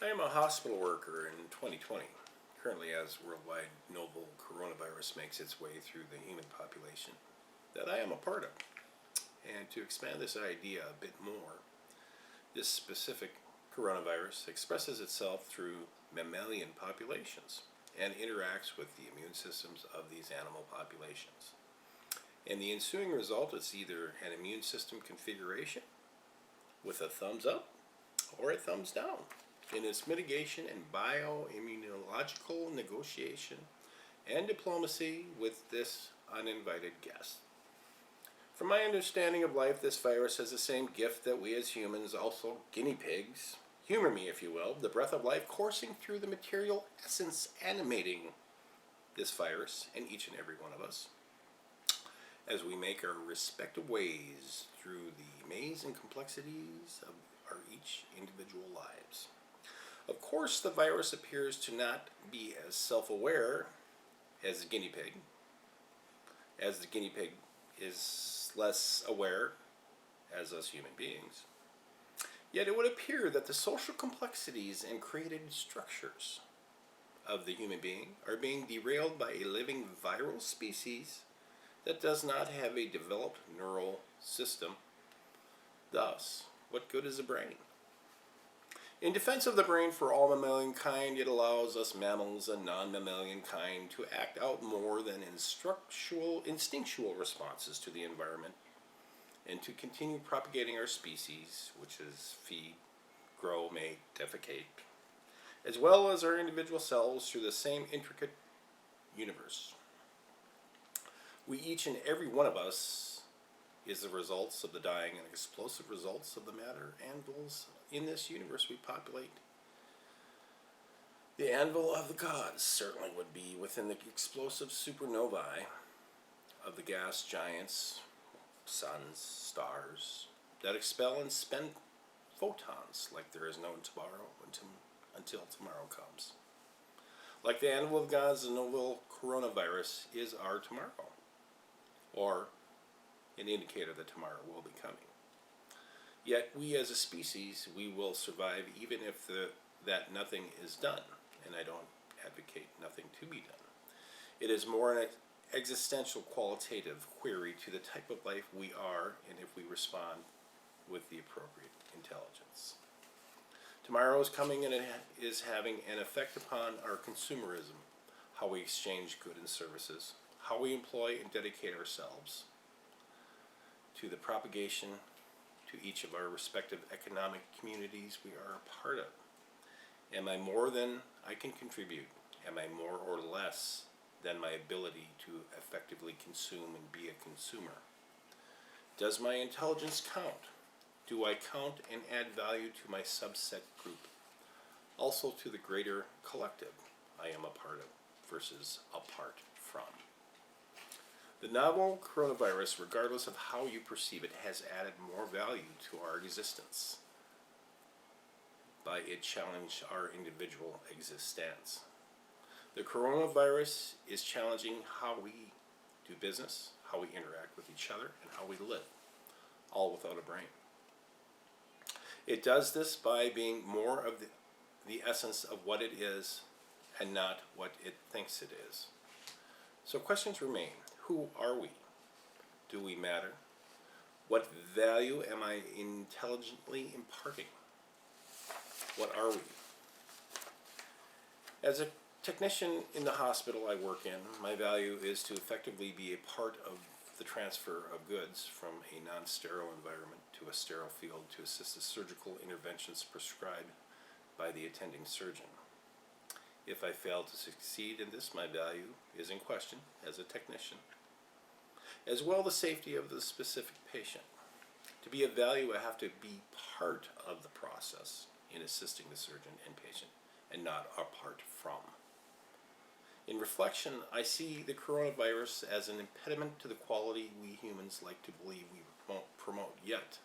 I am a hospital worker in 2020, currently as worldwide novel coronavirus makes its way through the human population that I am a part of. And to expand this idea a bit more, this specific coronavirus expresses itself through mammalian populations and interacts with the immune systems of these animal populations. And the ensuing result is either an immune system configuration with a thumbs up or a thumbs down in its mitigation and bioimmunological negotiation and diplomacy with this uninvited guest. From my understanding of life, this virus has the same gift that we as humans, also guinea pigs, humor me if you will, the breath of life coursing through the material essence animating this virus and each and every one of us as we make our respective ways through the maze and complexities of our each individual lives. Of course, the virus appears to not be as self-aware as the guinea pig, as the guinea pig is less aware as us human beings. Yet it would appear that the social complexities and created structures of the human being are being derailed by a living viral species that does not have a developed neural system. Thus, what good is the brain? In defense of the brain for all mammalian kind, it allows us mammals and non-mammalian kind to act out more than instinctual responses to the environment and to continue propagating our species, which is feed, grow, mate, defecate, as well as our individual selves through the same intricate universe. We each and every one of us is the results of the dying and explosive results of the matter anvils in this universe we populate. The anvil of the gods certainly would be within the explosive supernovae of the gas giants, suns, stars, that expel and spend photons like there is no tomorrow until tomorrow comes. Like the anvil of gods, the novel coronavirus is our tomorrow, or an indicator that tomorrow will be coming. Yet we as a species, we will survive even if that nothing is done, and I don't advocate nothing to be done. It is more an existential qualitative query to the type of life we are and if we respond with the appropriate intelligence. Tomorrow is coming and it is having an effect upon our consumerism, how we exchange goods and services, how we employ and dedicate ourselves to the propagation to each of our respective economic communities we are a part of. Am I more than I can contribute? Am I more or less than my ability to effectively consume and be a consumer? Does my intelligence count? Do I count and add value to my subset group? Also to the greater collective I am a part of versus apart from. The novel coronavirus, regardless of how you perceive it, has added more value to our existence by it challenged our individual existence. The coronavirus is challenging how we do business, how we interact with each other, and how we live, all without a brain. It does this by being more of the essence of what it is and not what it thinks it is. So questions remain. Who are we? Do we matter? What value am I intelligently imparting? What are we? As a technician in the hospital I work in, my value is to effectively be a part of the transfer of goods from a non-sterile environment to a sterile field to assist the surgical interventions prescribed by the attending surgeon. If I fail to succeed in this, my value is in question as a technician. As well, the safety of the specific patient. To be of value, I have to be part of the process in assisting the surgeon and patient, and not apart from. In reflection, I see the coronavirus as an impediment to the quality we humans like to believe we won't promote yet.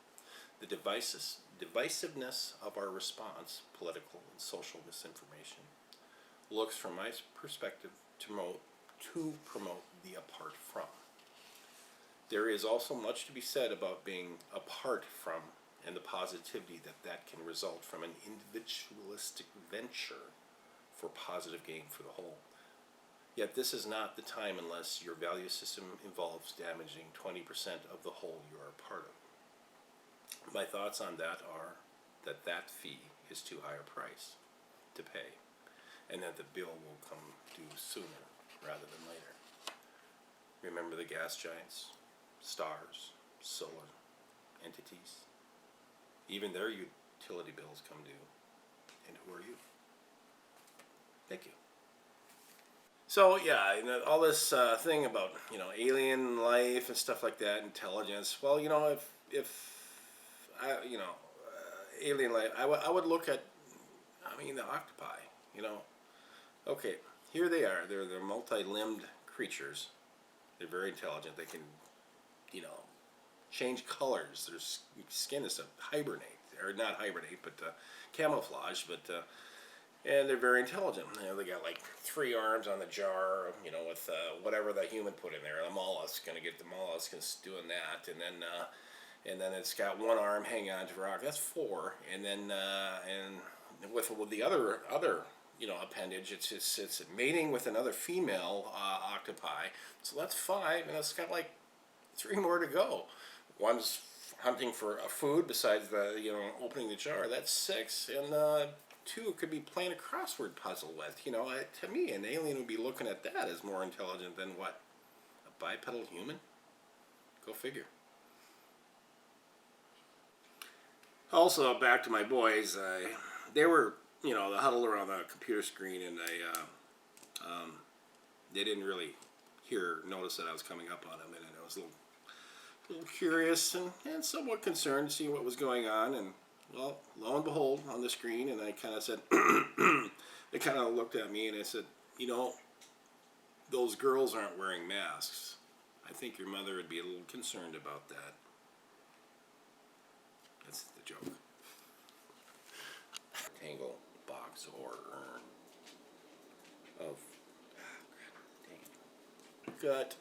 The divisiveness of our response, political and social misinformation, looks from my perspective to promote the apart from. There is also much to be said about being apart from and the positivity that that can result from an individualistic venture for positive gain for the whole. Yet this is not the time unless your value system involves damaging 20% of the whole you are a part of. My thoughts on that are that that fee is too high a price to pay, and that the bill will come due sooner rather than later. Remember the gas giants, stars, solar entities? Even their utility bills come due. And who are you? Thank you. So yeah, all this thing about alien life and stuff like that, intelligence. Well, if alien life, I would look at, the octopi. Okay, here they are. They're multi-limbed creatures. They're very intelligent. They can, change colors. Their skin is to hibernate, or not hibernate, but camouflage. But and they're very intelligent. They got like 3 arms on the jar, with whatever the human put in there. The mollusk, gonna get the mollusk and doing that, and then it's got 1 arm hanging on to the rock. That's 4, and then and with the other appendage, it's mating with another female octopi. So that's 5, and it's got like 3 more to go. One's hunting for a food besides the opening the jar. That's 6, and 2 could be playing a crossword puzzle with. To me, an alien would be looking at that as more intelligent than what? A bipedal human? Go figure. Also, back to my boys, they were, they huddled around the computer screen, and they didn't really notice that I was coming up on them, and I was a little curious and somewhat concerned to see what was going on, and well, lo and behold, on the screen, and I kind of said, they kind of looked at me, and I said, those girls aren't wearing masks. I think your mother would be a little concerned about that. That's the joke. Tangle, box, or urn of gut.